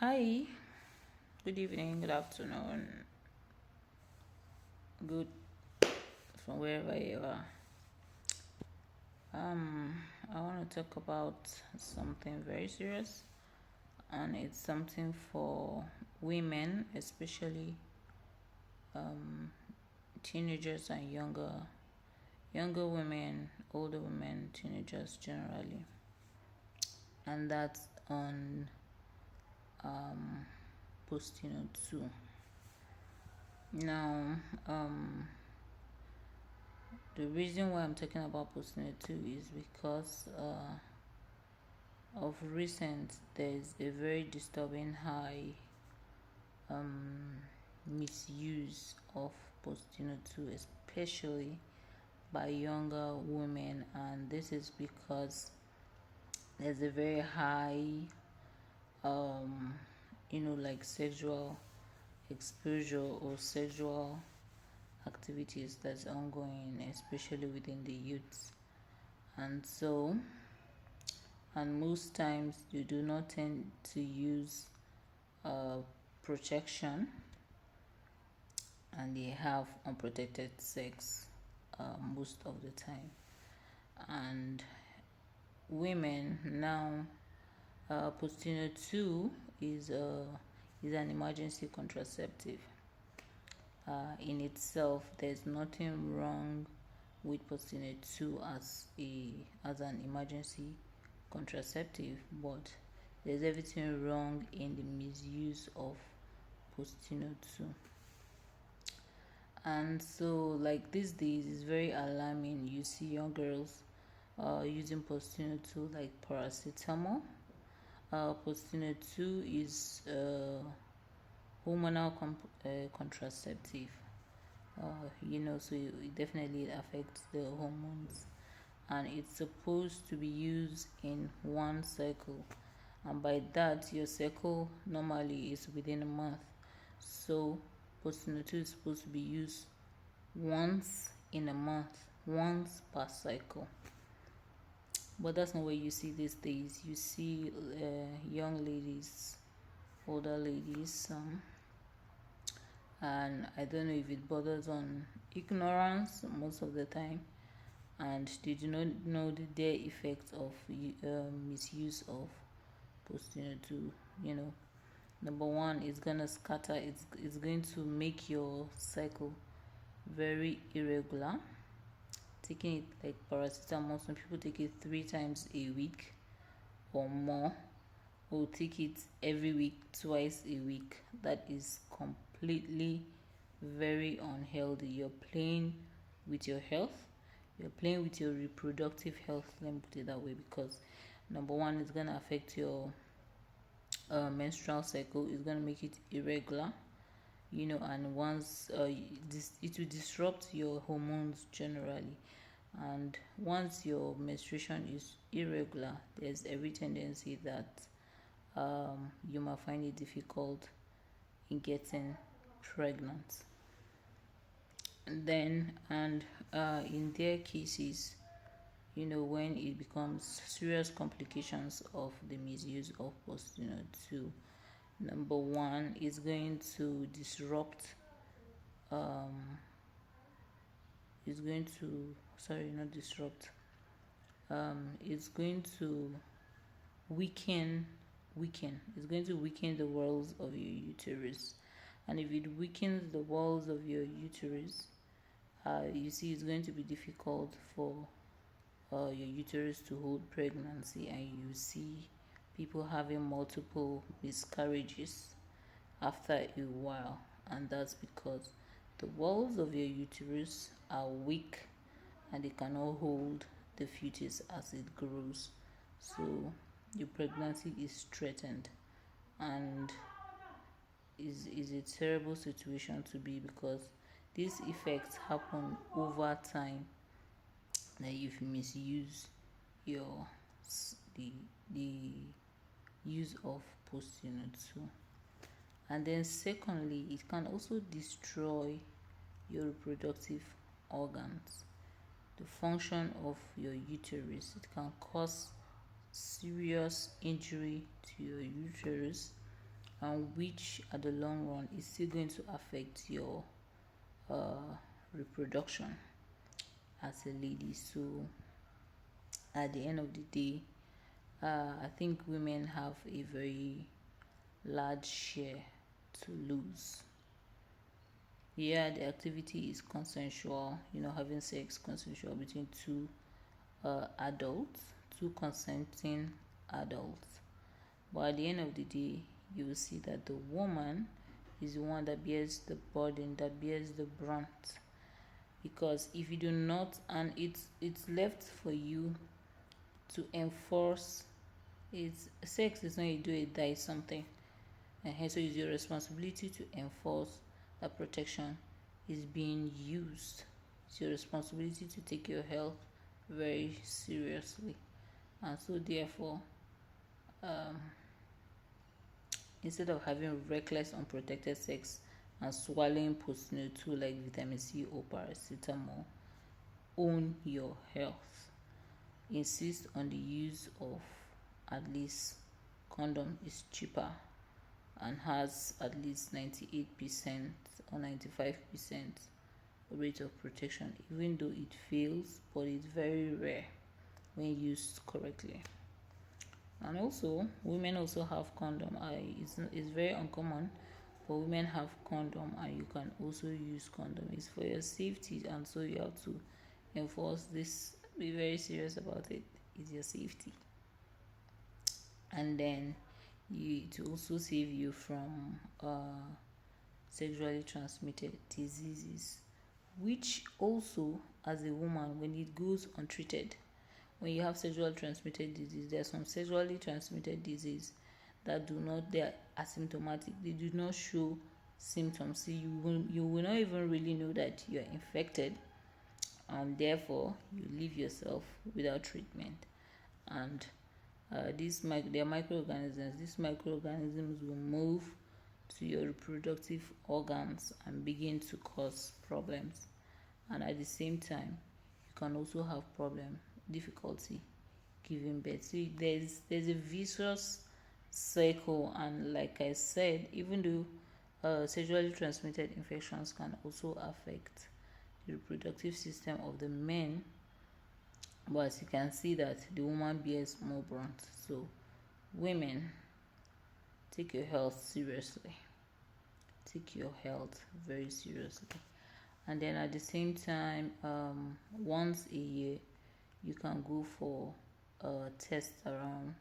Hi, good evening, good afternoon, good from wherever you are. I want to talk about something very serious, and it's something for women, especially teenagers and younger women, older women, teenagers generally, and that's on postino 2. Now, the reason why I'm talking about postino 2 is because of recent there's a very disturbing high misuse of postino 2, especially by younger women, and this is because there's a very high um like sexual exposure or sexual activities that's ongoing, especially within the youths. And most times you do not tend to use uh, protection, and they have unprotected sex most of the time. And women now, postino 2 is an emergency contraceptive. In itself, there's nothing wrong with postino 2 as an emergency contraceptive, but there's everything wrong in the misuse of postino 2. And so, like these days, it's very alarming. You see young girls using postino 2 like paracetamol. Postino 2 is hormonal contraceptive. So it definitely affects the hormones, and it's supposed to be used in one cycle, and by that your cycle normally is within a month. So postino 2 is supposed to be used once in a month, once per cycle. But that's not what you see these days. You see young ladies, older ladies, and I don't know if it borders on ignorance most of the time, and they do not know the dire effects of misuse of postino 2. Number one, it's gonna scatter. It's going to make your cycle very irregular. Taking it like paracetamol, some people take it 3 times a week or more, or take it every week, twice a week. That is completely very unhealthy. You're playing with your health, you're playing with your reproductive health. Let me put it that way, because number one, it's gonna affect your menstrual cycle. It's gonna make it irregular, and once it will disrupt your hormones generally. And once your menstruation is irregular, there's every tendency that you might find it difficult in getting pregnant. And in their cases, when it becomes serious complications of the misuse of postino 2, number one is going to disrupt is going to sorry not disrupt it's going to weaken it's going to weaken the walls of your uterus. And if it weakens the walls of your uterus, you see it's going to be difficult for your uterus to hold pregnancy, and you see people having multiple miscarriages after a while. And that's because the walls of your uterus are weak, and they cannot hold the fetus as it grows. So your pregnancy is threatened, and is a terrible situation to be, because these effects happen over time. That if you misuse your the use of postino 2. And then secondly, it can also destroy your reproductive organs, the function of your uterus. It can cause serious injury to your uterus, and which at the long run is still going to affect your uh, reproduction as a lady. So at the end of the day, I think women have a very large share to lose. Yeah, the activity is consensual, having sex consensual between adults, two consenting adults. But at the end of the day, you will see that the woman is the one that bears the burden, that bears the brunt. Because if you do not, and it's left for you to enforce, it's sex is not you do it, die something. And hence so it's your responsibility to enforce that protection is being used. It's your responsibility to take your health very seriously. And so therefore, um, instead of having reckless unprotected sex and swallowing postnatal like vitamin C or paracetamol, own your health. Insist on the use of at least condom is cheaper and has at least 98% or 95% rate of protection, even though it fails, but it's very rare when used correctly. And also, women also have condom. It's very uncommon, but women have condom, and you can also use condom. It's for your safety, and so you have to enforce this. Be very serious about it. It's your safety, and then to also save you from sexually transmitted diseases, which also, as a woman, when it goes untreated, when you have sexually transmitted disease, there are some sexually transmitted disease that they are asymptomatic. They do not show symptoms. So you will not even really know that you are infected, and therefore you leave yourself without treatment. And they are microorganisms. These microorganisms will move to your reproductive organs and begin to cause problems. And at the same time, you can also have difficulty giving birth. So there's a vicious cycle, and like I said, even though sexually transmitted infections can also affect the reproductive system of the men, but as you can see that the woman bears more brunt. So women, take your health seriously. Take your health very seriously. And then at the same time, once a year, you can go for a test around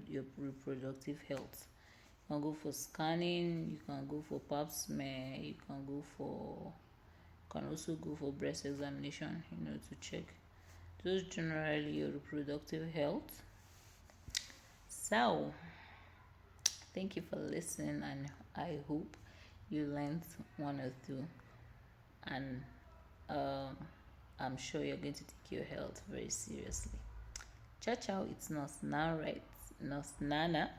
your reproductive health. You can go for scanning, you can go for pap smear, you can also go for breast examination, to check just generally your reproductive health. So thank you for listening, and I hope you learned one or two, and I'm sure you're going to take your health very seriously. Ciao, ciao. It's Nosna, right? Nosnana.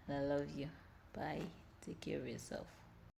I love you. Bye. Take care of yourself.